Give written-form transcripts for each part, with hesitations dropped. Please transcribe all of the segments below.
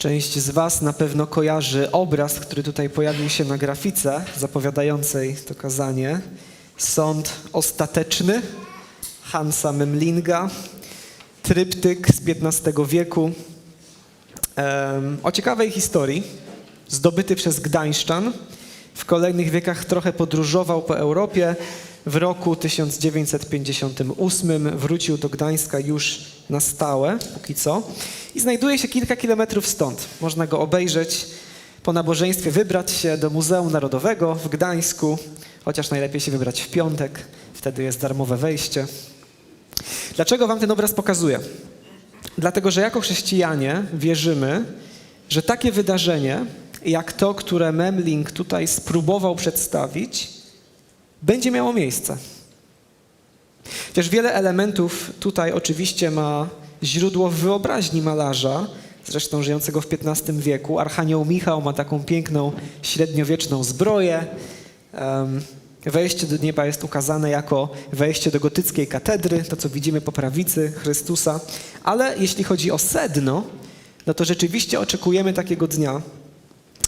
Część z Was na pewno kojarzy obraz, który tutaj pojawił się na grafice zapowiadającej to kazanie. Sąd ostateczny Hansa Memlinga, tryptyk z XV wieku o ciekawej historii, zdobyty przez Gdańszczan. W kolejnych wiekach trochę podróżował po Europie. W roku 1958 wrócił do Gdańska już na stałe, póki co, i znajduje się kilka kilometrów stąd. Można go obejrzeć, po nabożeństwie wybrać się do Muzeum Narodowego w Gdańsku, chociaż najlepiej się wybrać w piątek, wtedy jest darmowe wejście. Dlaczego wam ten obraz pokazuję? Dlatego, że jako chrześcijanie wierzymy, że takie wydarzenie, jak to, które Memling tutaj spróbował przedstawić, będzie miało miejsce. Chociaż wiele elementów tutaj oczywiście ma źródło w wyobraźni malarza, zresztą żyjącego w XV wieku. Archanioł Michał ma taką piękną, średniowieczną zbroję. Wejście do nieba jest ukazane jako wejście do gotyckiej katedry, to co widzimy po prawicy Chrystusa. Ale jeśli chodzi o sedno, no to rzeczywiście oczekujemy takiego dnia,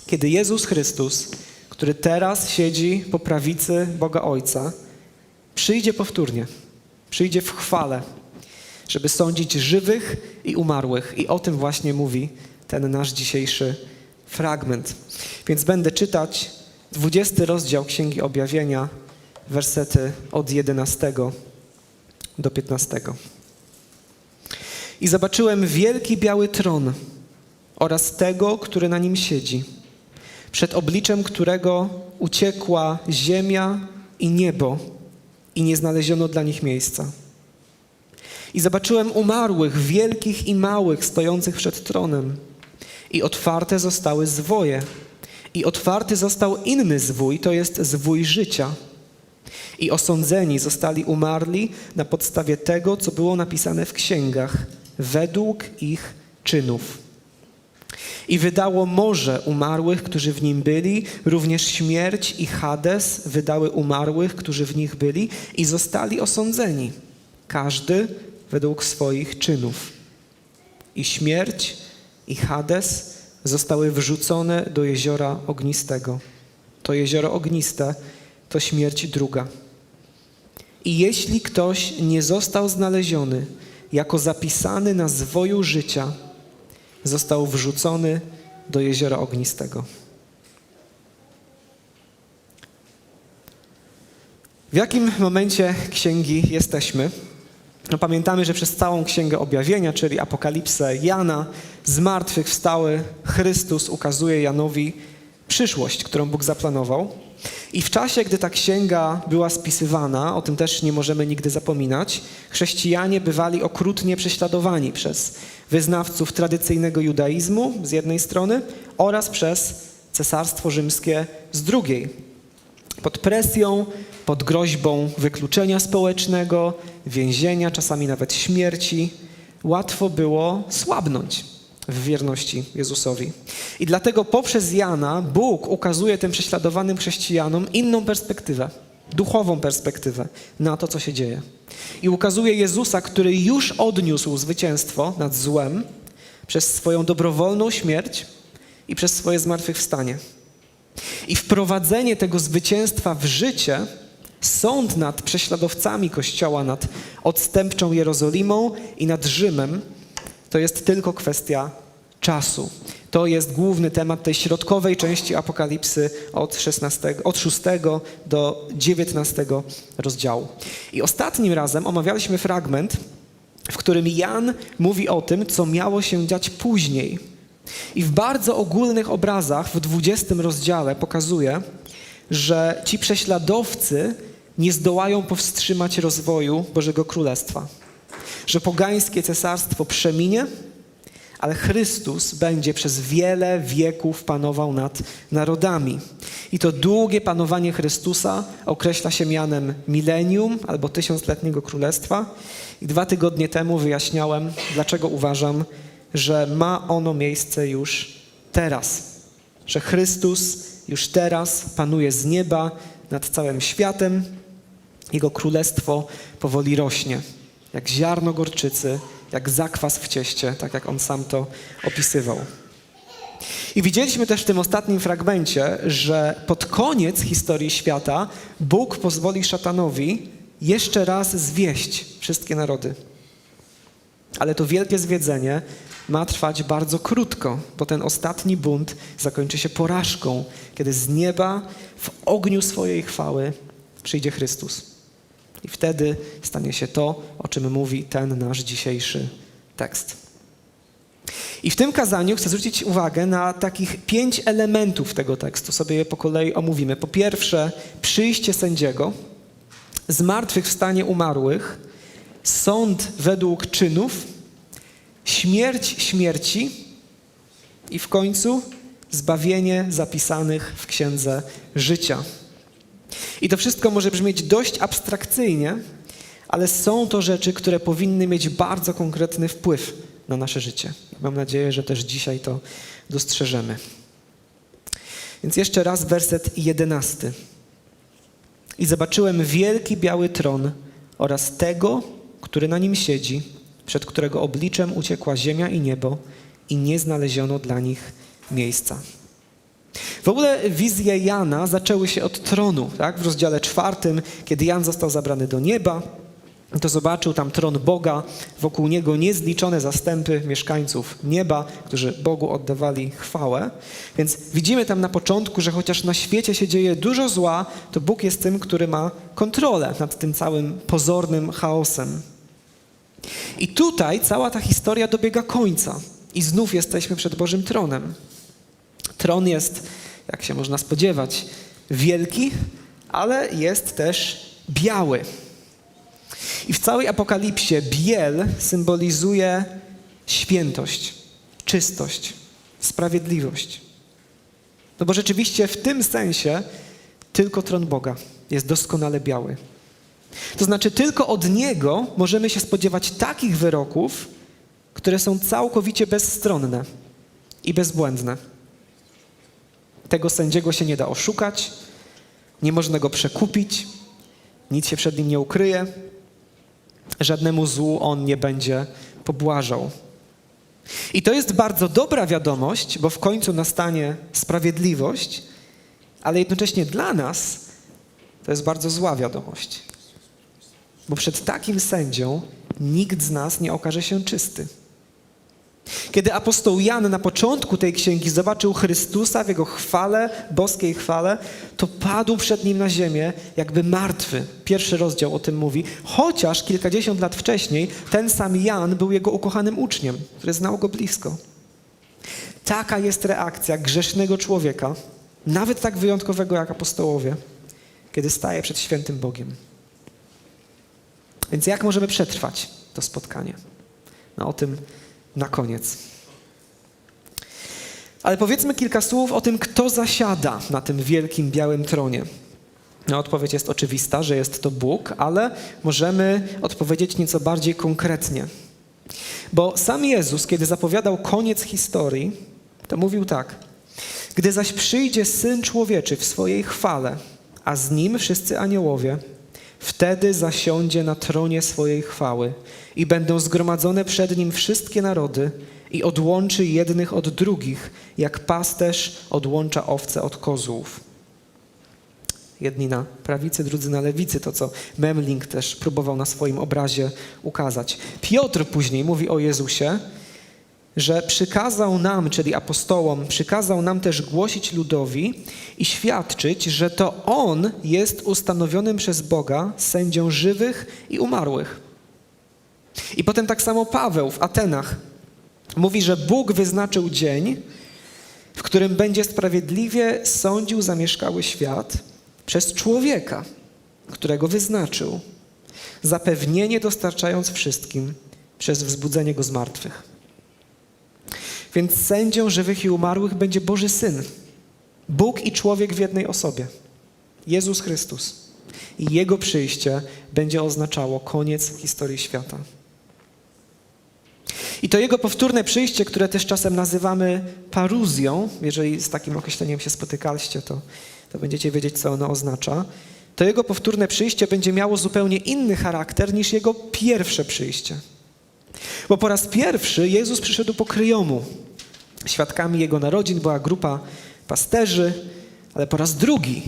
kiedy Jezus Chrystus, który teraz siedzi po prawicy Boga Ojca, przyjdzie powtórnie, przyjdzie w chwale, żeby sądzić żywych i umarłych. I o tym właśnie mówi ten nasz dzisiejszy fragment. Więc będę czytać 20 rozdział Księgi Objawienia, wersety od 11 do 15. I zobaczyłem wielki biały tron oraz tego, który na nim siedzi, przed obliczem którego uciekła ziemia i niebo i nie znaleziono dla nich miejsca. I zobaczyłem umarłych, wielkich i małych, stojących przed tronem. I otwarte zostały zwoje. I otwarty został inny zwój, to jest zwój życia. I osądzeni zostali umarli na podstawie tego, co było napisane w księgach, według ich czynów. I wydało morze umarłych, którzy w nim byli, również śmierć i Hades wydały umarłych, którzy w nich byli i zostali osądzeni, każdy według swoich czynów. I śmierć i Hades zostały wrzucone do jeziora ognistego. To jezioro ogniste to śmierć druga. I jeśli ktoś nie został znaleziony jako zapisany na zwoju życia, został wrzucony do jeziora ognistego. W jakim momencie księgi jesteśmy? No, pamiętamy, że przez całą Księgę Objawienia, czyli Apokalipsę Jana, zmartwychwstały Chrystus ukazuje Janowi przyszłość, którą Bóg zaplanował. I w czasie, gdy ta księga była spisywana, o tym też nie możemy nigdy zapominać, chrześcijanie bywali okrutnie prześladowani przez wyznawców tradycyjnego judaizmu z jednej strony oraz przez Cesarstwo Rzymskie z drugiej. Pod presją, pod groźbą wykluczenia społecznego, więzienia, czasami nawet śmierci, łatwo było słabnąć w wierności Jezusowi. I dlatego poprzez Jana Bóg ukazuje tym prześladowanym chrześcijanom inną perspektywę, duchową perspektywę na to, co się dzieje. I ukazuje Jezusa, który już odniósł zwycięstwo nad złem przez swoją dobrowolną śmierć i przez swoje zmartwychwstanie. I wprowadzenie tego zwycięstwa w życie, sąd nad prześladowcami Kościoła, nad odstępczą Jerozolimą i nad Rzymem, to jest tylko kwestia czasu. To jest główny temat tej środkowej części Apokalipsy od 6 do 19 rozdziału. I ostatnim razem omawialiśmy fragment, w którym Jan mówi o tym, co miało się dziać później. I w bardzo ogólnych obrazach w 20 rozdziale pokazuje, że ci prześladowcy nie zdołają powstrzymać rozwoju Bożego Królestwa. Że pogańskie cesarstwo przeminie, ale Chrystus będzie przez wiele wieków panował nad narodami. I to długie panowanie Chrystusa określa się mianem milenium albo tysiącletniego królestwa. I 2 tygodnie temu wyjaśniałem, dlaczego uważam, że ma ono miejsce już teraz. Że Chrystus już teraz panuje z nieba nad całym światem. Jego królestwo powoli rośnie. Jak ziarno gorczycy, jak zakwas w cieście, tak jak on sam to opisywał. I widzieliśmy też w tym ostatnim fragmencie, że pod koniec historii świata Bóg pozwoli szatanowi jeszcze raz zwieść wszystkie narody. Ale to wielkie zwiedzenie ma trwać bardzo krótko, bo ten ostatni bunt zakończy się porażką, kiedy z nieba w ogniu swojej chwały przyjdzie Chrystus. I wtedy stanie się to, o czym mówi ten nasz dzisiejszy tekst. I w tym kazaniu chcę zwrócić uwagę na takich 5 elementów tego tekstu. Sobie je po kolei omówimy. Po pierwsze, przyjście sędziego, zmartwychwstanie umarłych, sąd według czynów, śmierć śmierci i w końcu zbawienie zapisanych w Księdze Życia. I to wszystko może brzmieć dość abstrakcyjnie, ale są to rzeczy, które powinny mieć bardzo konkretny wpływ na nasze życie. Mam nadzieję, że też dzisiaj to dostrzeżemy. Więc jeszcze raz werset 11. I zobaczyłem wielki biały tron oraz tego, który na nim siedzi, przed którego obliczem uciekła ziemia i niebo i nie znaleziono dla nich miejsca. W ogóle wizje Jana zaczęły się od tronu. Tak? W rozdziale 4, kiedy Jan został zabrany do nieba, to zobaczył tam tron Boga, wokół niego niezliczone zastępy mieszkańców nieba, którzy Bogu oddawali chwałę. Więc widzimy tam na początku, że chociaż na świecie się dzieje dużo zła, to Bóg jest tym, który ma kontrolę nad tym całym pozornym chaosem. I tutaj cała ta historia dobiega końca i znów jesteśmy przed Bożym tronem. Tron jest, jak się można spodziewać, wielki, ale jest też biały. I w całej Apokalipsie biel symbolizuje świętość, czystość, sprawiedliwość. No bo rzeczywiście w tym sensie tylko tron Boga jest doskonale biały. To znaczy tylko od Niego możemy się spodziewać takich wyroków, które są całkowicie bezstronne i bezbłędne. Tego sędziego się nie da oszukać, nie można go przekupić, nic się przed nim nie ukryje, żadnemu złu on nie będzie pobłażał. I to jest bardzo dobra wiadomość, bo w końcu nastanie sprawiedliwość, ale jednocześnie dla nas to jest bardzo zła wiadomość. Bo przed takim sędzią nikt z nas nie okaże się czysty. Kiedy apostoł Jan na początku tej księgi zobaczył Chrystusa w Jego chwale, boskiej chwale, to padł przed Nim na ziemię jakby martwy. 1 rozdział o tym mówi. Chociaż kilkadziesiąt lat wcześniej ten sam Jan był Jego ukochanym uczniem, który znał Go blisko. Taka jest reakcja grzesznego człowieka, nawet tak wyjątkowego jak apostołowie, kiedy staje przed świętym Bogiem. Więc jak możemy przetrwać to spotkanie? No o tym na koniec. Ale powiedzmy kilka słów o tym, kto zasiada na tym wielkim białym tronie. No, odpowiedź jest oczywista, że jest to Bóg, ale możemy odpowiedzieć nieco bardziej konkretnie. Bo sam Jezus, kiedy zapowiadał koniec historii, to mówił tak. Gdy zaś przyjdzie Syn Człowieczy w swojej chwale, a z Nim wszyscy aniołowie, wtedy zasiądzie na tronie swojej chwały i będą zgromadzone przed Nim wszystkie narody i odłączy jednych od drugich, jak pasterz odłącza owce od kozłów. Jedni na prawicy, drudzy na lewicy, to co Memling też próbował na swoim obrazie ukazać. Piotr później mówi o Jezusie, że przykazał nam, czyli apostołom, przykazał nam też głosić ludowi i świadczyć, że to On jest ustanowionym przez Boga sędzią żywych i umarłych. I potem tak samo Paweł w Atenach mówi, że Bóg wyznaczył dzień, w którym będzie sprawiedliwie sądził zamieszkały świat przez człowieka, którego wyznaczył, zapewnienie dostarczając wszystkim przez wzbudzenie go z martwych. Więc sędzią żywych i umarłych będzie Boży Syn, Bóg i człowiek w jednej osobie, Jezus Chrystus. I Jego przyjście będzie oznaczało koniec historii świata. I to Jego powtórne przyjście, które też czasem nazywamy paruzją, jeżeli z takim określeniem się spotykaliście, to będziecie wiedzieć, co ono oznacza, to Jego powtórne przyjście będzie miało zupełnie inny charakter niż Jego pierwsze przyjście. Bo po raz pierwszy Jezus przyszedł po kryjomu. Świadkami Jego narodzin była grupa pasterzy, ale po raz drugi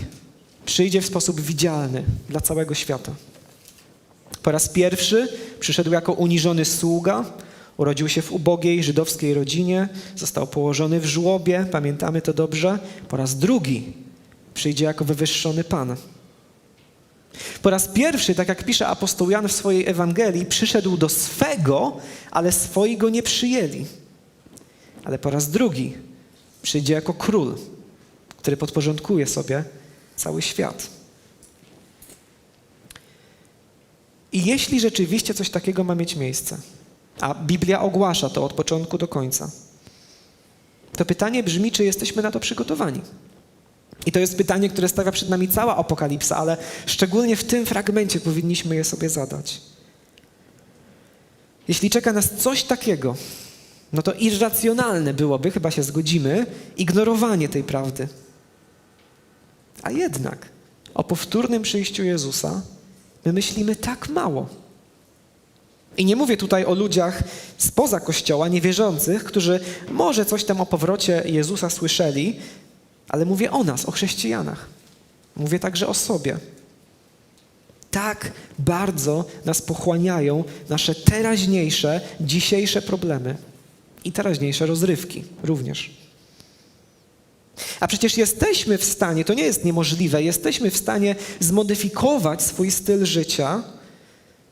przyjdzie w sposób widzialny dla całego świata. Po raz pierwszy przyszedł jako uniżony sługa, urodził się w ubogiej żydowskiej rodzinie, został położony w żłobie, pamiętamy to dobrze. Po raz drugi przyjdzie jako wywyższony Pan. Po raz pierwszy, tak jak pisze apostoł Jan w swojej Ewangelii, przyszedł do swego, ale swoi go nie przyjęli. Ale po raz drugi przyjdzie jako król, który podporządkuje sobie cały świat. I jeśli rzeczywiście coś takiego ma mieć miejsce, a Biblia ogłasza to od początku do końca, to pytanie brzmi, czy jesteśmy na to przygotowani? I to jest pytanie, które stawia przed nami cała Apokalipsa, ale szczególnie w tym fragmencie powinniśmy je sobie zadać. Jeśli czeka nas coś takiego, no to irracjonalne byłoby, chyba się zgodzimy, ignorowanie tej prawdy. A jednak o powtórnym przyjściu Jezusa my myślimy tak mało. I nie mówię tutaj o ludziach spoza Kościoła, niewierzących, którzy może coś tam o powrocie Jezusa słyszeli, ale mówię o nas, o chrześcijanach. Mówię także o sobie. Tak bardzo nas pochłaniają nasze teraźniejsze, dzisiejsze problemy i teraźniejsze rozrywki również. A przecież jesteśmy w stanie, to nie jest niemożliwe, jesteśmy w stanie zmodyfikować swój styl życia,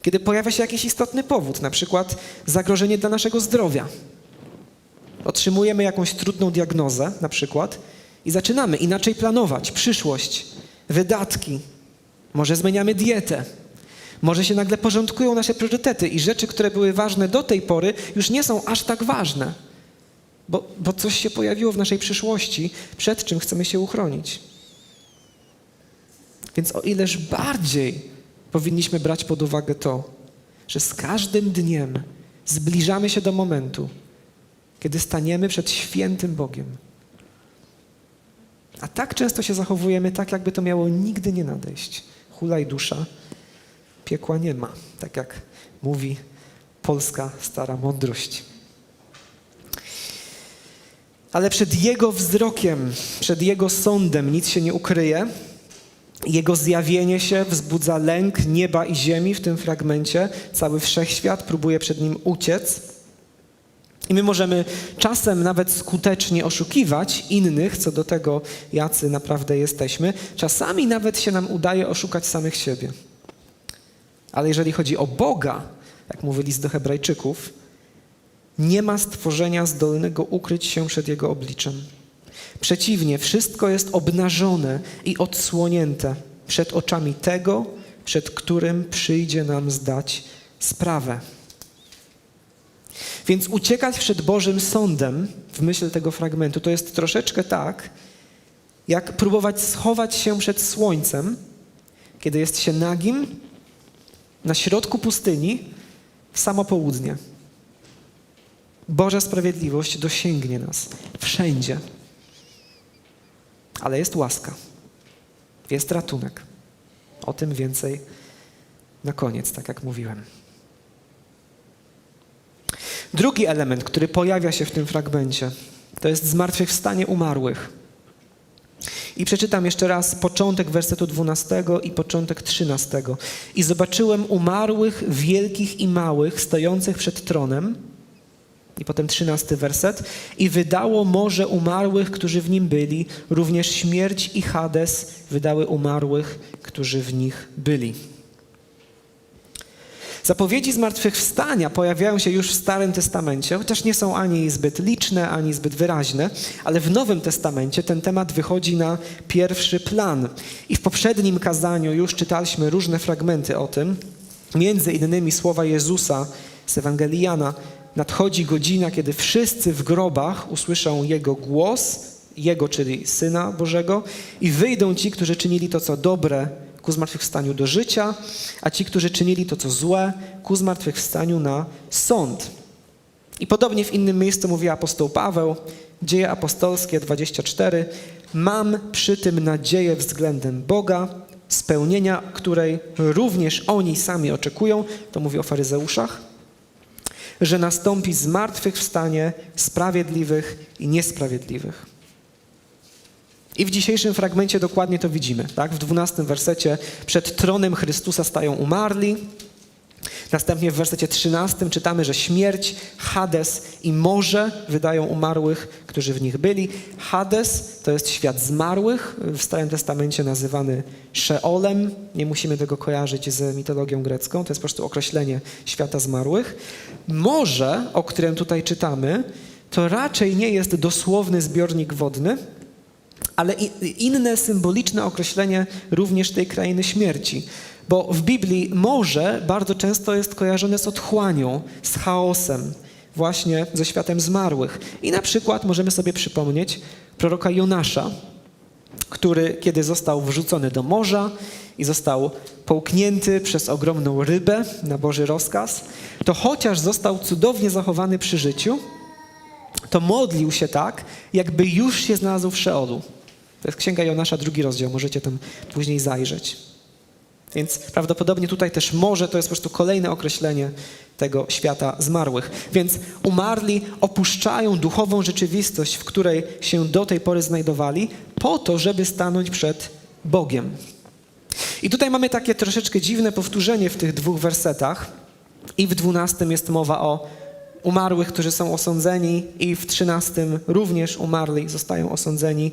kiedy pojawia się jakiś istotny powód, na przykład zagrożenie dla naszego zdrowia. Otrzymujemy jakąś trudną diagnozę, na przykład, i zaczynamy inaczej planować przyszłość, wydatki. Może zmieniamy dietę. Może się nagle porządkują nasze priorytety i rzeczy, które były ważne do tej pory, już nie są aż tak ważne, bo coś się pojawiło w naszej przyszłości, przed czym chcemy się uchronić. Więc o ileż bardziej powinniśmy brać pod uwagę to, że z każdym dniem zbliżamy się do momentu, kiedy staniemy przed świętym Bogiem. A tak często się zachowujemy tak, jakby to miało nigdy nie nadejść. Hulaj dusza, piekła nie ma, tak jak mówi polska stara mądrość. Ale przed Jego wzrokiem, przed Jego sądem nic się nie ukryje. Jego zjawienie się wzbudza lęk nieba i ziemi w tym fragmencie. Cały wszechświat próbuje przed Nim uciec. I my możemy czasem nawet skutecznie oszukiwać innych co do tego, jacy naprawdę jesteśmy. Czasami nawet się nam udaje oszukać samych siebie. Ale jeżeli chodzi o Boga, jak mówi list do Hebrajczyków, nie ma stworzenia zdolnego ukryć się przed Jego obliczem. Przeciwnie, wszystko jest obnażone i odsłonięte przed oczami tego, przed którym przyjdzie nam zdać sprawę. Więc uciekać przed Bożym sądem, w myśl tego fragmentu, to jest troszeczkę tak, jak próbować schować się przed słońcem, kiedy jest się nagim, na środku pustyni, w samo południe. Boża sprawiedliwość dosięgnie nas wszędzie. Ale jest łaska. Jest ratunek. O tym więcej na koniec, tak jak mówiłem. Drugi element, który pojawia się w tym fragmencie, to jest zmartwychwstanie umarłych. I przeczytam jeszcze raz początek wersetu 12 i początek 13. I zobaczyłem umarłych, wielkich i małych, stojących przed tronem. I potem 13 werset. I wydało morze umarłych, którzy w nim byli. Również śmierć i Hades wydały umarłych, którzy w nich byli. Zapowiedzi zmartwychwstania pojawiają się już w Starym Testamencie, chociaż nie są ani zbyt liczne, ani zbyt wyraźne, ale w Nowym Testamencie ten temat wychodzi na pierwszy plan. I w poprzednim kazaniu już czytaliśmy różne fragmenty o tym, między innymi słowa Jezusa z Ewangelii Jana. Nadchodzi godzina, kiedy wszyscy w grobach usłyszą Jego głos, Jego, czyli Syna Bożego, i wyjdą ci, którzy czynili to, co dobre, ku zmartwychwstaniu do życia, a ci, którzy czynili to, co złe, ku zmartwychwstaniu na sąd. I podobnie w innym miejscu mówi apostoł Paweł, Dzieje apostolskie 24, mam przy tym nadzieję względem Boga, spełnienia której również oni sami oczekują, to mówi o faryzeuszach, że nastąpi zmartwychwstanie sprawiedliwych i niesprawiedliwych. I w dzisiejszym fragmencie dokładnie to widzimy. Tak? W 12 wersecie przed tronem Chrystusa stają umarli. Następnie w wersecie 13 czytamy, że śmierć, Hades i morze wydają umarłych, którzy w nich byli. Hades to jest świat zmarłych, w Starym Testamencie nazywany Szeolem. Nie musimy tego kojarzyć z mitologią grecką, to jest po prostu określenie świata zmarłych. Morze, o którym tutaj czytamy, to raczej nie jest dosłowny zbiornik wodny, ale inne symboliczne określenie również tej krainy śmierci. Bo w Biblii morze bardzo często jest kojarzone z otchłanią, z chaosem, właśnie ze światem zmarłych. I na przykład możemy sobie przypomnieć proroka Jonasza, który kiedy został wrzucony do morza i został połknięty przez ogromną rybę na Boży rozkaz, to chociaż został cudownie zachowany przy życiu, to modlił się tak, jakby już się znalazł w Szeolu. To jest Księga Jonasza, 2 rozdział, możecie tam później zajrzeć. Więc prawdopodobnie tutaj też morze to jest po prostu kolejne określenie tego świata zmarłych. Więc umarli opuszczają duchową rzeczywistość, w której się do tej pory znajdowali, po to, żeby stanąć przed Bogiem. I tutaj mamy takie troszeczkę dziwne powtórzenie w tych 2 wersetach. I w 12 jest mowa o umarłych, którzy są osądzeni, i w 13 również umarli zostają osądzeni.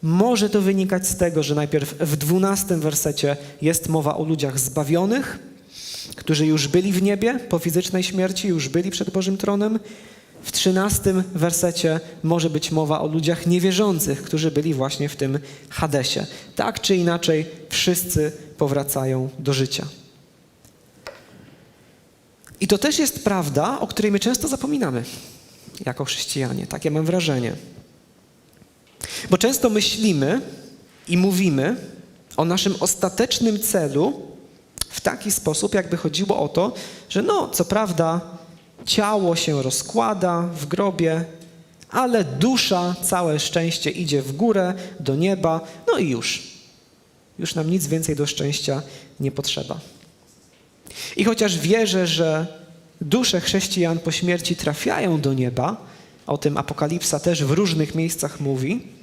Może to wynikać z tego, że najpierw w 12 wersecie jest mowa o ludziach zbawionych, którzy już byli w niebie po fizycznej śmierci, już byli przed Bożym tronem. W 13 wersecie może być mowa o ludziach niewierzących, którzy byli właśnie w tym Hadesie. Tak czy inaczej, wszyscy powracają do życia. I to też jest prawda, o której my często zapominamy jako chrześcijanie. Takie mam wrażenie. Bo często myślimy i mówimy o naszym ostatecznym celu w taki sposób, jakby chodziło o to, że co prawda ciało się rozkłada w grobie, ale dusza, całe szczęście idzie w górę, do nieba, i już. Już nam nic więcej do szczęścia nie potrzeba. I chociaż wierzę, że dusze chrześcijan po śmierci trafiają do nieba, o tym Apokalipsa też w różnych miejscach mówi,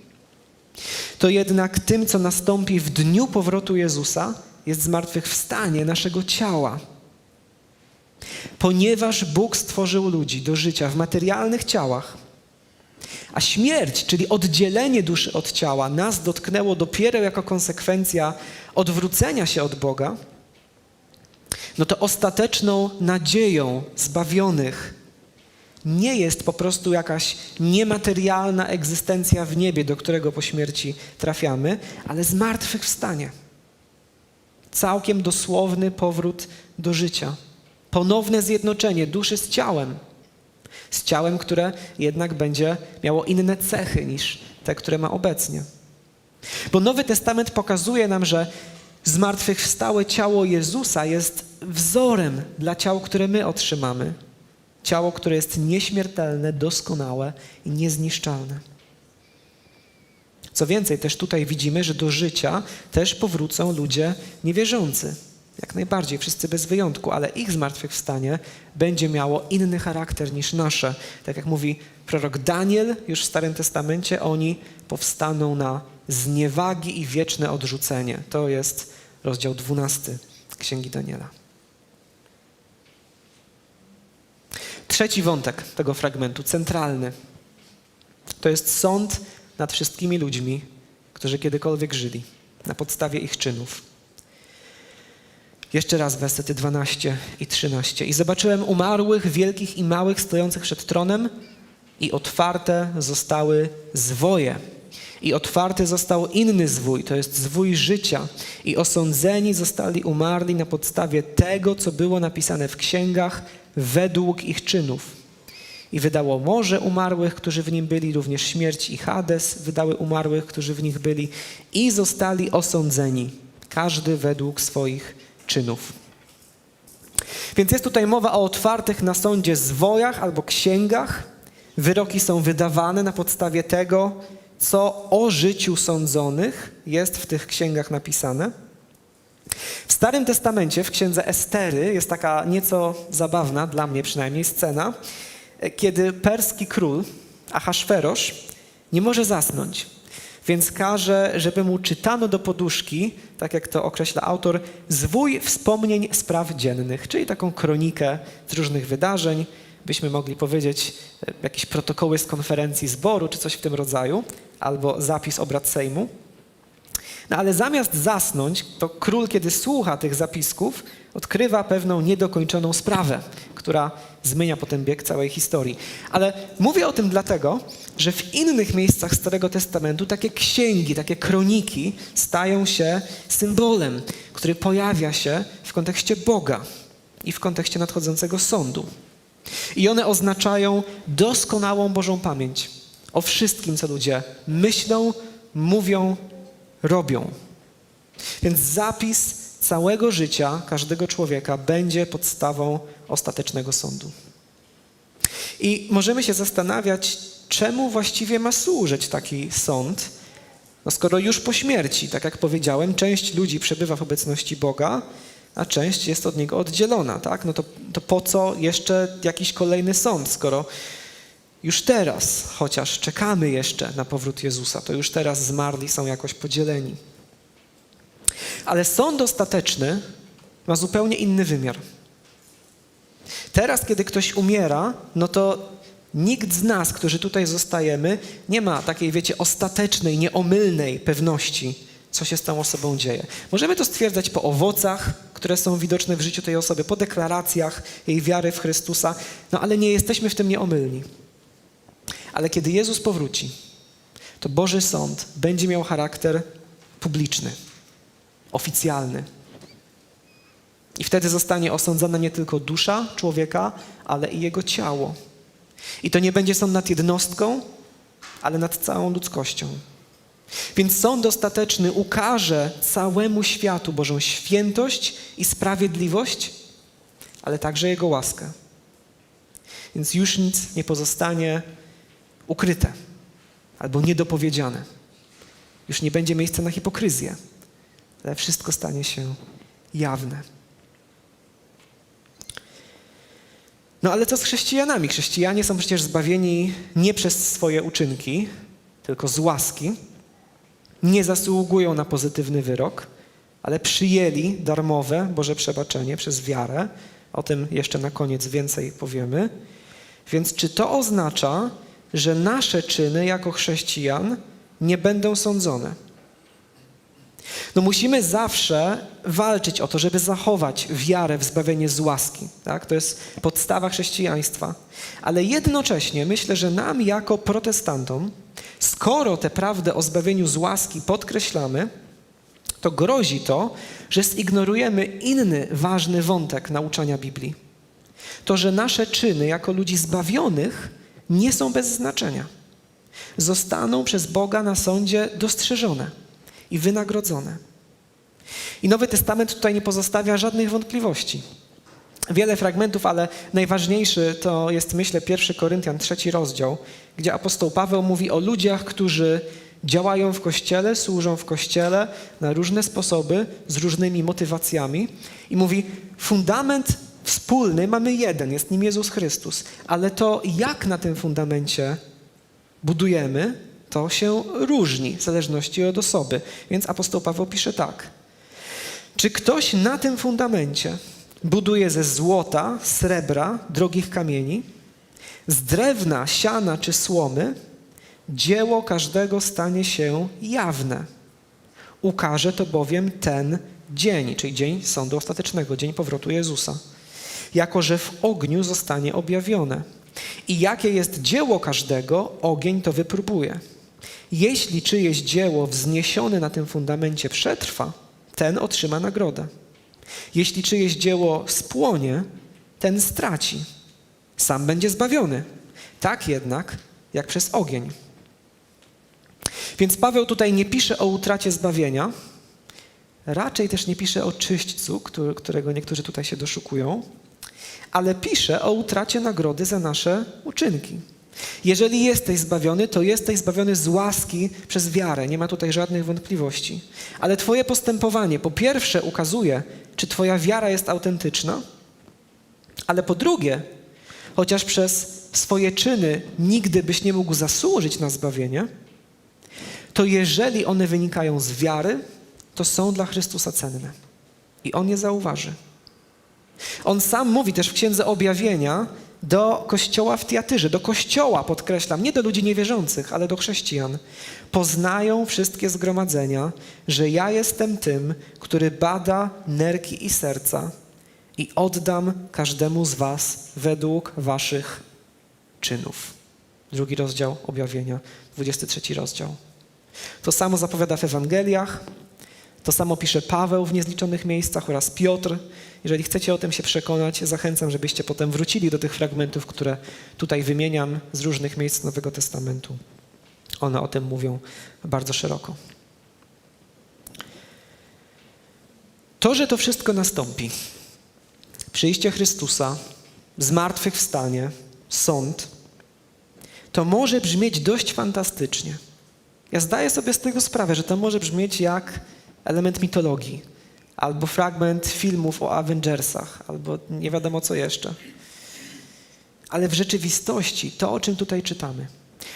to jednak tym, co nastąpi w dniu powrotu Jezusa, jest zmartwychwstanie naszego ciała. Ponieważ Bóg stworzył ludzi do życia w materialnych ciałach, a śmierć, czyli oddzielenie duszy od ciała, nas dotknęło dopiero jako konsekwencja odwrócenia się od Boga, to ostateczną nadzieją zbawionych nie jest po prostu jakaś niematerialna egzystencja w niebie, do którego po śmierci trafiamy, ale zmartwychwstanie. Całkiem dosłowny powrót do życia. Ponowne zjednoczenie duszy z ciałem. Z ciałem, które jednak będzie miało inne cechy niż te, które ma obecnie. Bo Nowy Testament pokazuje nam, że zmartwychwstałe ciało Jezusa jest wzorem dla ciał, które my otrzymamy. Ciało, które jest nieśmiertelne, doskonałe i niezniszczalne. Co więcej, też tutaj widzimy, że do życia też powrócą ludzie niewierzący. Jak najbardziej, wszyscy bez wyjątku, ale ich zmartwychwstanie będzie miało inny charakter niż nasze. Tak jak mówi prorok Daniel już w Starym Testamencie, oni powstaną na zniewagi i wieczne odrzucenie. To jest rozdział 12 Księgi Daniela. Trzeci wątek tego fragmentu, centralny, to jest sąd nad wszystkimi ludźmi, którzy kiedykolwiek żyli, na podstawie ich czynów. Jeszcze raz wersety 12 i 13. I zobaczyłem umarłych, wielkich i małych, stojących przed tronem, i otwarte zostały zwoje. I otwarty został inny zwój, to jest zwój życia. I osądzeni zostali umarli na podstawie tego, co było napisane w księgach, według ich czynów. I wydało morze umarłych, którzy w nim byli, również śmierć i Hades wydały umarłych, którzy w nich byli, i zostali osądzeni, każdy według swoich czynów. Więc jest tutaj mowa o otwartych na sądzie zwojach albo księgach. Wyroki są wydawane na podstawie tego, co o życiu sądzonych jest w tych księgach napisane. W Starym Testamencie, w księdze Estery, jest taka nieco zabawna, dla mnie przynajmniej, scena, kiedy perski król Ahasferosz nie może zasnąć, więc każe, żeby mu czytano do poduszki, tak jak to określa autor, zwój wspomnień spraw dziennych, czyli taką kronikę z różnych wydarzeń, byśmy mogli powiedzieć jakieś protokoły z konferencji zboru, czy coś w tym rodzaju, albo zapis obrad Sejmu. No ale zamiast zasnąć, to król, kiedy słucha tych zapisków, odkrywa pewną niedokończoną sprawę, która zmienia potem bieg całej historii. Ale mówię o tym dlatego, że w innych miejscach Starego Testamentu takie księgi, takie kroniki stają się symbolem, który pojawia się w kontekście Boga i w kontekście nadchodzącego sądu. I one oznaczają doskonałą Bożą pamięć o wszystkim, co ludzie myślą, mówią, robią. Więc zapis całego życia każdego człowieka będzie podstawą ostatecznego sądu. I możemy się zastanawiać, czemu właściwie ma służyć taki sąd, no skoro już po śmierci, tak jak powiedziałem, część ludzi przebywa w obecności Boga, a część jest od Niego oddzielona, tak? No to po co jeszcze jakiś kolejny sąd, skoro już teraz, chociaż czekamy jeszcze na powrót Jezusa, to już teraz zmarli są jakoś podzieleni. Ale sąd ostateczny ma zupełnie inny wymiar. Teraz, kiedy ktoś umiera, no to nikt z nas, którzy tutaj zostajemy, nie ma takiej, wiecie, ostatecznej, nieomylnej pewności, co się z tą osobą dzieje. Możemy to stwierdzać po owocach, które są widoczne w życiu tej osoby, po deklaracjach jej wiary w Chrystusa, no ale nie jesteśmy w tym nieomylni. Ale kiedy Jezus powróci, to Boży Sąd będzie miał charakter publiczny, oficjalny. I wtedy zostanie osądzona nie tylko dusza człowieka, ale i jego ciało. I to nie będzie sąd nad jednostką, ale nad całą ludzkością. Więc sąd ostateczny ukaże całemu światu Bożą świętość i sprawiedliwość, ale także Jego łaskę. Więc już nic nie pozostanie ukryte albo niedopowiedziane. Już nie będzie miejsca na hipokryzję, ale wszystko stanie się jawne. No ale co z chrześcijanami? Chrześcijanie są przecież zbawieni nie przez swoje uczynki, tylko z łaski. Nie zasługują na pozytywny wyrok, ale przyjęli darmowe Boże przebaczenie przez wiarę. O tym jeszcze na koniec więcej powiemy. Więc czy to oznacza, że nasze czyny jako chrześcijan nie będą sądzone? No musimy zawsze walczyć o to, żeby zachować wiarę w zbawienie z łaski. Tak? To jest podstawa chrześcijaństwa. Ale jednocześnie myślę, że nam jako protestantom, skoro tę prawdę o zbawieniu z łaski podkreślamy, to grozi to, że zignorujemy inny ważny wątek nauczania Biblii. To, że nasze czyny jako ludzi zbawionych nie są bez znaczenia. Zostaną przez Boga na sądzie dostrzeżone i wynagrodzone. I Nowy Testament tutaj nie pozostawia żadnych wątpliwości. Wiele fragmentów, ale najważniejszy to jest, myślę, 1 Koryntian 3 rozdział, gdzie apostoł Paweł mówi o ludziach, którzy działają w Kościele, służą w Kościele na różne sposoby, z różnymi motywacjami i mówi, fundament wspólny mamy jeden, jest nim Jezus Chrystus, ale to jak na tym fundamencie budujemy, to się różni w zależności od osoby. Więc apostoł Paweł pisze tak. Czy ktoś na tym fundamencie buduje ze złota, srebra, drogich kamieni, z drewna, siana czy słomy, dzieło każdego stanie się jawne. Ukaże to bowiem ten dzień, czyli dzień sądu ostatecznego, dzień powrotu Jezusa. Jako że w ogniu zostanie objawione. I jakie jest dzieło każdego, ogień to wypróbuje. Jeśli czyjeś dzieło wzniesione na tym fundamencie przetrwa, ten otrzyma nagrodę. Jeśli czyjeś dzieło spłonie, ten straci. Sam będzie zbawiony. Tak jednak, jak przez ogień. Więc Paweł tutaj nie pisze o utracie zbawienia, raczej też nie pisze o czyśćcu, którego niektórzy tutaj się doszukują, ale pisze o utracie nagrody za nasze uczynki. Jeżeli jesteś zbawiony, to jesteś zbawiony z łaski przez wiarę. Nie ma tutaj żadnych wątpliwości. Ale twoje postępowanie po pierwsze ukazuje, czy twoja wiara jest autentyczna, ale po drugie, chociaż przez swoje czyny nigdy byś nie mógł zasłużyć na zbawienie, to jeżeli one wynikają z wiary, to są dla Chrystusa cenne. I On je zauważy. On sam mówi też w Księdze Objawienia do kościoła w Tiatyrze, do kościoła, podkreślam, nie do ludzi niewierzących, ale do chrześcijan. Poznają wszystkie zgromadzenia, że ja jestem tym, który bada nerki i serca i oddam każdemu z was według waszych czynów. 2 rozdział Objawienia, 23 rozdział. To samo zapowiada w Ewangeliach, to samo pisze Paweł w niezliczonych miejscach oraz Piotr. Jeżeli chcecie o tym się przekonać, zachęcam, żebyście potem wrócili do tych fragmentów, które tutaj wymieniam z różnych miejsc Nowego Testamentu. One o tym mówią bardzo szeroko. To, że to wszystko nastąpi, przyjście Chrystusa, zmartwychwstanie, sąd, to może brzmieć dość fantastycznie. Ja zdaję sobie z tego sprawę, że to może brzmieć jak element mitologii, albo fragment filmów o Avengersach, albo nie wiadomo co jeszcze. Ale w rzeczywistości to, o czym tutaj czytamy,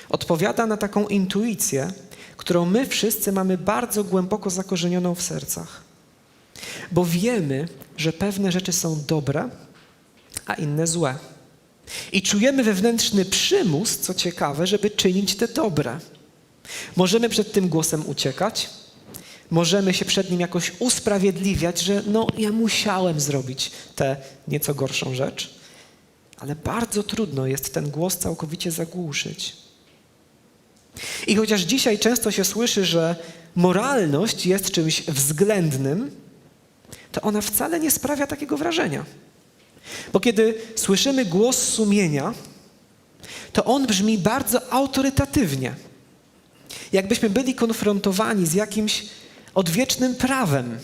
odpowiada na taką intuicję, którą my wszyscy mamy bardzo głęboko zakorzenioną w sercach. Bo wiemy, że pewne rzeczy są dobre, a inne złe. I czujemy wewnętrzny przymus, co ciekawe, żeby czynić te dobre. Możemy przed tym głosem uciekać, możemy się przed nim jakoś usprawiedliwiać, że ja musiałem zrobić tę nieco gorszą rzecz, ale bardzo trudno jest ten głos całkowicie zagłuszyć. I chociaż dzisiaj często się słyszy, że moralność jest czymś względnym, to ona wcale nie sprawia takiego wrażenia. Bo kiedy słyszymy głos sumienia, to on brzmi bardzo autorytatywnie. Jakbyśmy byli konfrontowani z jakimś odwiecznym prawem,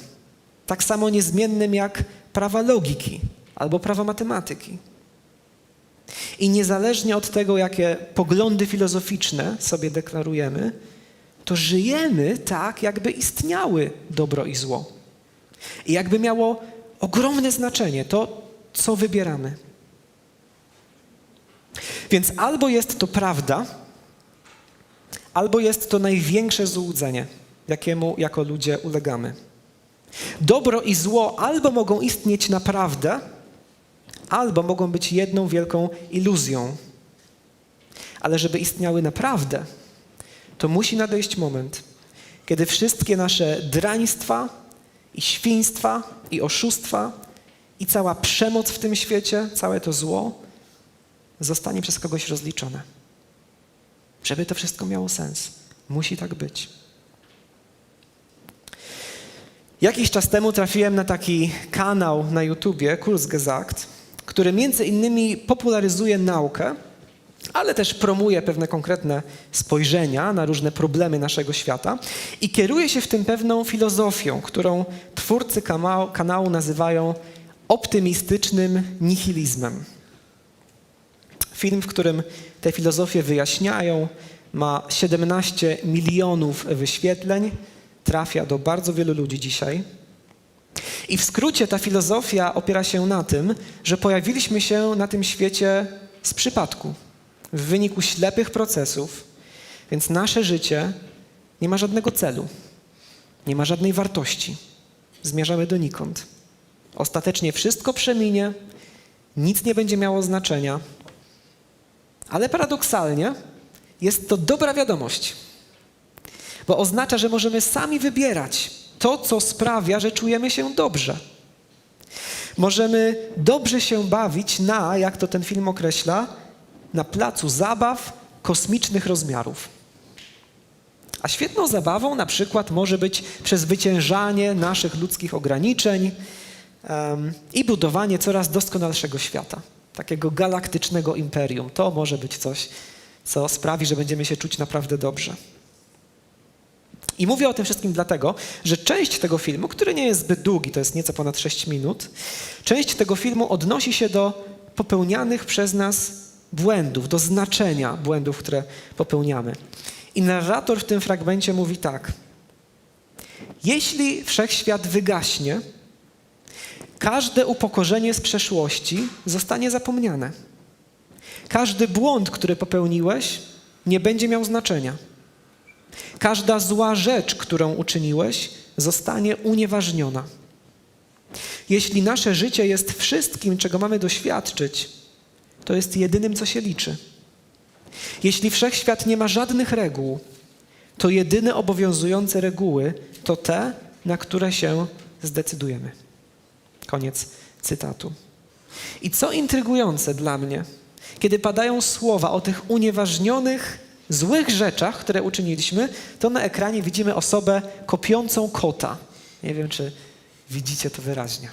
tak samo niezmiennym jak prawa logiki albo prawa matematyki. I niezależnie od tego, jakie poglądy filozoficzne sobie deklarujemy, to żyjemy tak, jakby istniały dobro i zło. I jakby miało ogromne znaczenie to, co wybieramy. Więc albo jest to prawda, albo jest to największe złudzenie, jakiemu jako ludzie ulegamy. Dobro i zło albo mogą istnieć naprawdę, albo mogą być jedną wielką iluzją. Ale żeby istniały naprawdę, to musi nadejść moment, kiedy wszystkie nasze draństwa i świństwa i oszustwa i cała przemoc w tym świecie, całe to zło zostanie przez kogoś rozliczone. Żeby to wszystko miało sens. Musi tak być. Jakiś czas temu trafiłem na taki kanał na YouTubie, Kurzgesagt, który między innymi popularyzuje naukę, ale też promuje pewne konkretne spojrzenia na różne problemy naszego świata i kieruje się w tym pewną filozofią, którą twórcy kanału nazywają optymistycznym nihilizmem. Film, w którym te filozofie wyjaśniają, ma 17 milionów wyświetleń, trafia do bardzo wielu ludzi dzisiaj. I w skrócie ta filozofia opiera się na tym, że pojawiliśmy się na tym świecie z przypadku, w wyniku ślepych procesów, więc nasze życie nie ma żadnego celu, nie ma żadnej wartości. Zmierzamy donikąd. Ostatecznie wszystko przeminie, nic nie będzie miało znaczenia, ale paradoksalnie jest to dobra wiadomość, bo oznacza, że możemy sami wybierać to, co sprawia, że czujemy się dobrze. Możemy dobrze się bawić na, jak to ten film określa, na placu zabaw kosmicznych rozmiarów. A świetną zabawą na przykład może być przezwyciężanie naszych ludzkich ograniczeń i budowanie coraz doskonalszego świata, takiego galaktycznego imperium. To może być coś, co sprawi, że będziemy się czuć naprawdę dobrze. I mówię o tym wszystkim dlatego, że część tego filmu, który nie jest zbyt długi, to jest nieco ponad 6 minut, część tego filmu odnosi się do popełnianych przez nas błędów, do znaczenia błędów, które popełniamy. I narrator w tym fragmencie mówi tak. Jeśli wszechświat wygaśnie, każde upokorzenie z przeszłości zostanie zapomniane. Każdy błąd, który popełniłeś, nie będzie miał znaczenia. Każda zła rzecz, którą uczyniłeś, zostanie unieważniona. Jeśli nasze życie jest wszystkim, czego mamy doświadczyć, to jest jedynym, co się liczy. Jeśli wszechświat nie ma żadnych reguł, to jedyne obowiązujące reguły to te, na które się zdecydujemy. Koniec cytatu. I co intrygujące dla mnie, kiedy padają słowa o tych unieważnionych, złych rzeczach, które uczyniliśmy, to na ekranie widzimy osobę kopiącą kota. Nie wiem, czy widzicie to wyraźnie.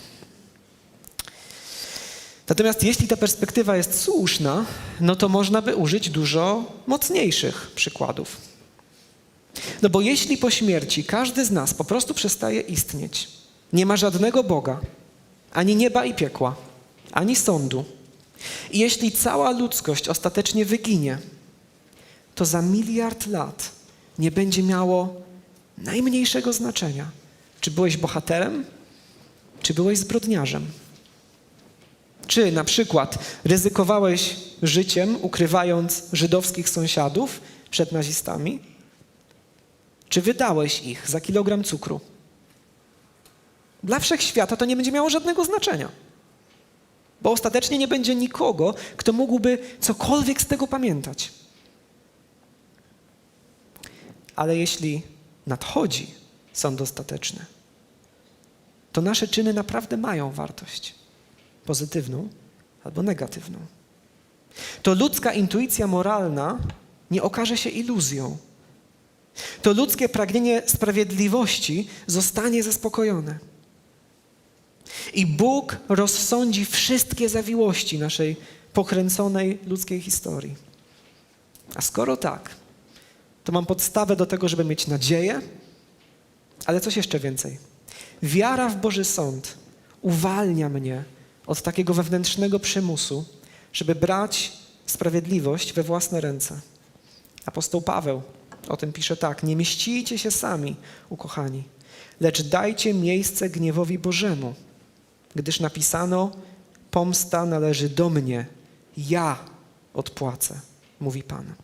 Natomiast jeśli ta perspektywa jest słuszna, no to można by użyć dużo mocniejszych przykładów. No bo jeśli po śmierci każdy z nas po prostu przestaje istnieć, nie ma żadnego Boga, ani nieba i piekła, ani sądu, i jeśli cała ludzkość ostatecznie wyginie, to za 1 miliard lat nie będzie miało najmniejszego znaczenia, czy byłeś bohaterem, czy byłeś zbrodniarzem. Czy na przykład ryzykowałeś życiem, ukrywając żydowskich sąsiadów przed nazistami? Czy wydałeś ich za kilogram cukru? Dla wszechświata to nie będzie miało żadnego znaczenia. Bo ostatecznie nie będzie nikogo, kto mógłby cokolwiek z tego pamiętać. Ale jeśli nadchodzi sąd ostateczny, to nasze czyny naprawdę mają wartość. Pozytywną albo negatywną. To ludzka intuicja moralna nie okaże się iluzją. To ludzkie pragnienie sprawiedliwości zostanie zaspokojone. I Bóg rozsądzi wszystkie zawiłości naszej pokręconej ludzkiej historii. A skoro tak, to mam podstawę do tego, żeby mieć nadzieję, ale coś jeszcze więcej. Wiara w Boży Sąd uwalnia mnie od takiego wewnętrznego przymusu, żeby brać sprawiedliwość we własne ręce. Apostoł Paweł o tym pisze tak: nie mieścicie się sami, ukochani, lecz dajcie miejsce gniewowi Bożemu, gdyż napisano: pomsta należy do mnie, ja odpłacę, mówi Pan.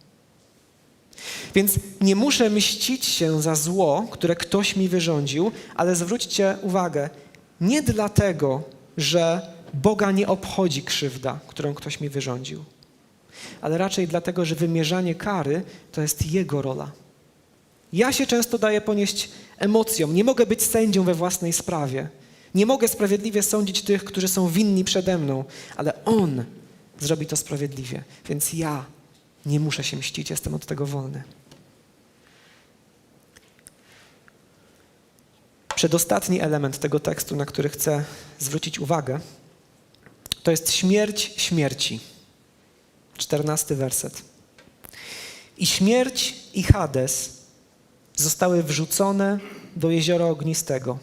Więc nie muszę mścić się za zło, które ktoś mi wyrządził, ale zwróćcie uwagę, nie dlatego, że Boga nie obchodzi krzywda, którą ktoś mi wyrządził, ale raczej dlatego, że wymierzanie kary to jest Jego rola. Ja się często daję ponieść emocjom, nie mogę być sędzią we własnej sprawie, nie mogę sprawiedliwie sądzić tych, którzy są winni przede mną, ale On zrobi to sprawiedliwie, więc ja nie muszę się mścić, jestem od tego wolny. Przedostatni element tego tekstu, na który chcę zwrócić uwagę, to jest śmierć śmierci. 14 werset. I śmierć i Hades zostały wrzucone do jeziora ognistego.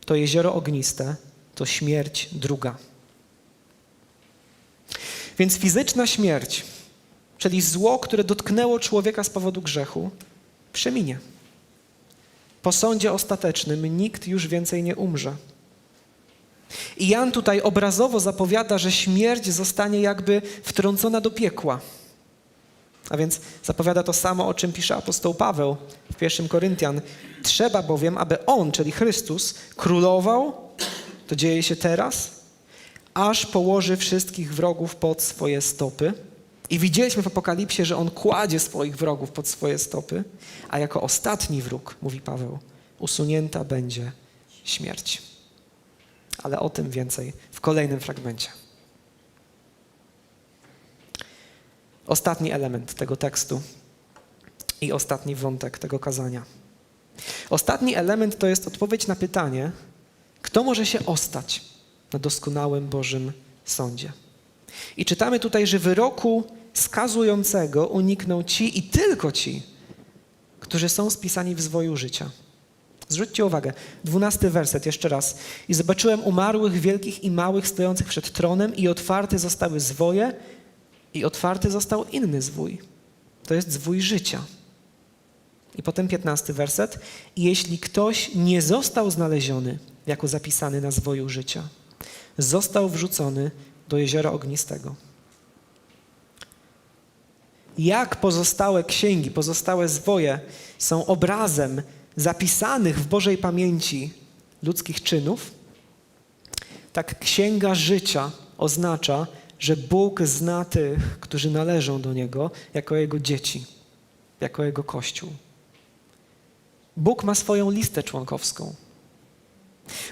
To jezioro ogniste to śmierć druga. Więc fizyczna śmierć, czyli zło, które dotknęło człowieka z powodu grzechu, przeminie. Po sądzie ostatecznym nikt już więcej nie umrze. I Jan tutaj obrazowo zapowiada, że śmierć zostanie jakby wtrącona do piekła. A więc zapowiada to samo, o czym pisze apostoł Paweł w 1 Koryntian. Trzeba bowiem, aby On, czyli Chrystus, królował, to dzieje się teraz, aż położy wszystkich wrogów pod swoje stopy. I widzieliśmy w Apokalipsie, że On kładzie swoich wrogów pod swoje stopy, a jako ostatni wróg, mówi Paweł, usunięta będzie śmierć. Ale o tym więcej w kolejnym fragmencie. Ostatni element tego tekstu i ostatni wątek tego kazania. Ostatni element to jest odpowiedź na pytanie, kto może się ostać na doskonałym Bożym sądzie. I czytamy tutaj, że wyroku skazującego unikną ci i tylko ci, którzy są spisani w zwoju życia. Zwróćcie uwagę, 12 werset jeszcze raz. I zobaczyłem umarłych, wielkich i małych, stojących przed tronem i otwarte zostały zwoje i otwarty został inny zwój. To jest zwój życia. I potem 15 werset. I jeśli ktoś nie został znaleziony jako zapisany na zwoju życia, został wrzucony do jeziora ognistego. Jak pozostałe księgi, pozostałe zwoje są obrazem zapisanych w Bożej pamięci ludzkich czynów, tak księga życia oznacza, że Bóg zna tych, którzy należą do Niego, jako Jego dzieci, jako Jego Kościół. Bóg ma swoją listę członkowską.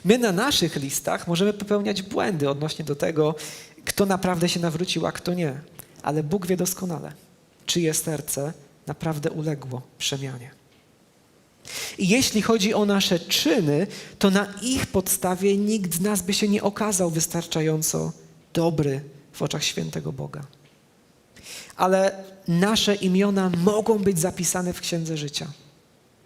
My na naszych listach możemy popełniać błędy odnośnie do tego, kto naprawdę się nawrócił, a kto nie. Ale Bóg wie doskonale, czyje serce naprawdę uległo przemianie. I jeśli chodzi o nasze czyny, to na ich podstawie nikt z nas by się nie okazał wystarczająco dobry w oczach świętego Boga. Ale nasze imiona mogą być zapisane w Księdze Życia,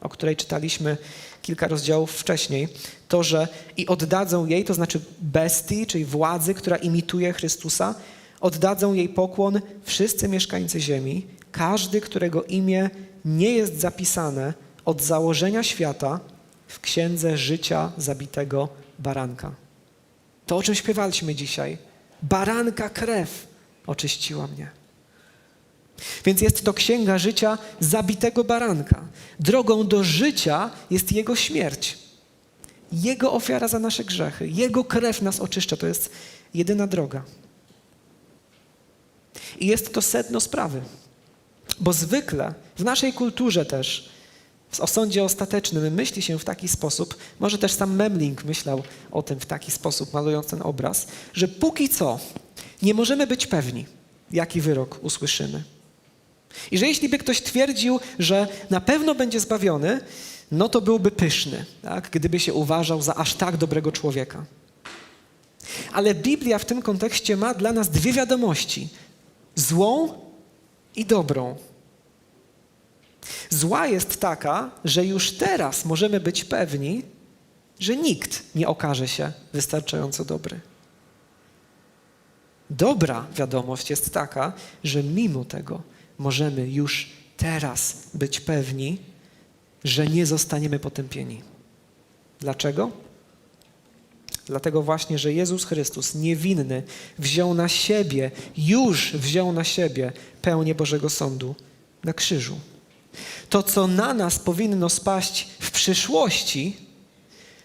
o której czytaliśmy kilka rozdziałów wcześniej. To, że i oddadzą jej, to znaczy bestii, czyli władzy, która imituje Chrystusa, oddadzą jej pokłon wszyscy mieszkańcy ziemi, każdy, którego imię nie jest zapisane od założenia świata w Księdze Życia zabitego baranka. To, o czym śpiewaliśmy dzisiaj. Baranka krew oczyściła mnie. Więc jest to Księga Życia zabitego baranka. Drogą do życia jest Jego śmierć. Jego ofiara za nasze grzechy. Jego krew nas oczyszcza. To jest jedyna droga. I jest to sedno sprawy. Bo zwykle w naszej kulturze też o sądzie ostatecznym myśli się w taki sposób, może też sam Memling myślał o tym w taki sposób, malując ten obraz, że póki co nie możemy być pewni, jaki wyrok usłyszymy. I że jeśli by ktoś twierdził, że na pewno będzie zbawiony, no to byłby pyszny, tak? Gdyby się uważał za aż tak dobrego człowieka. Ale Biblia w tym kontekście ma dla nas dwie wiadomości. Złą i dobrą. Zła jest taka, że już teraz możemy być pewni, że nikt nie okaże się wystarczająco dobry. Dobra wiadomość jest taka, że mimo tego możemy już teraz być pewni, że nie zostaniemy potępieni. Dlaczego? Dlatego właśnie, że Jezus Chrystus niewinny już wziął na siebie pełnię Bożego Sądu na krzyżu. To, co na nas powinno spaść w przyszłości,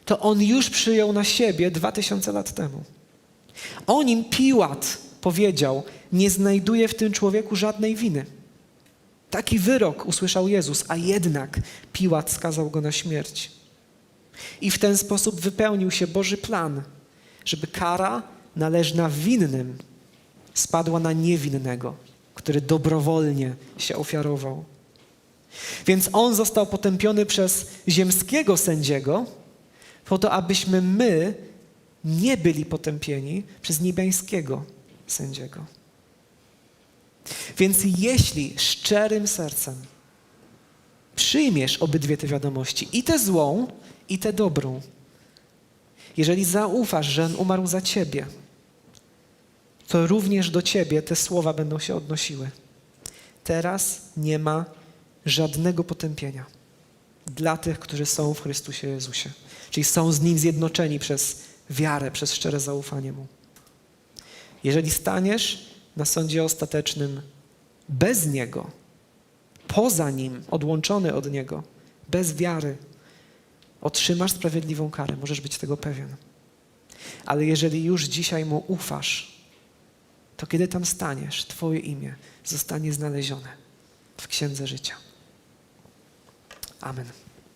to On już przyjął na siebie 2000 lat temu. O nim Piłat powiedział, nie znajduje w tym człowieku żadnej winy. Taki wyrok usłyszał Jezus, a jednak Piłat skazał go na śmierć. I w ten sposób wypełnił się Boży plan, żeby kara należna winnym spadła na niewinnego, który dobrowolnie się ofiarował. Więc on został potępiony przez ziemskiego sędziego, po to, abyśmy my nie byli potępieni przez niebiańskiego sędziego. Więc jeśli szczerym sercem przyjmiesz obydwie te wiadomości, i tę złą, i tę dobrą, jeżeli zaufasz, że On umarł za ciebie, to również do ciebie te słowa będą się odnosiły. Teraz nie ma żadnego potępienia dla tych, którzy są w Chrystusie Jezusie. Czyli są z Nim zjednoczeni przez wiarę, przez szczere zaufanie Mu. Jeżeli staniesz na sądzie ostatecznym bez Niego, poza Nim, odłączony od Niego, bez wiary, otrzymasz sprawiedliwą karę. Możesz być tego pewien. Ale jeżeli już dzisiaj Mu ufasz, to kiedy tam staniesz, Twoje imię zostanie znalezione w Księdze Życia. Amen.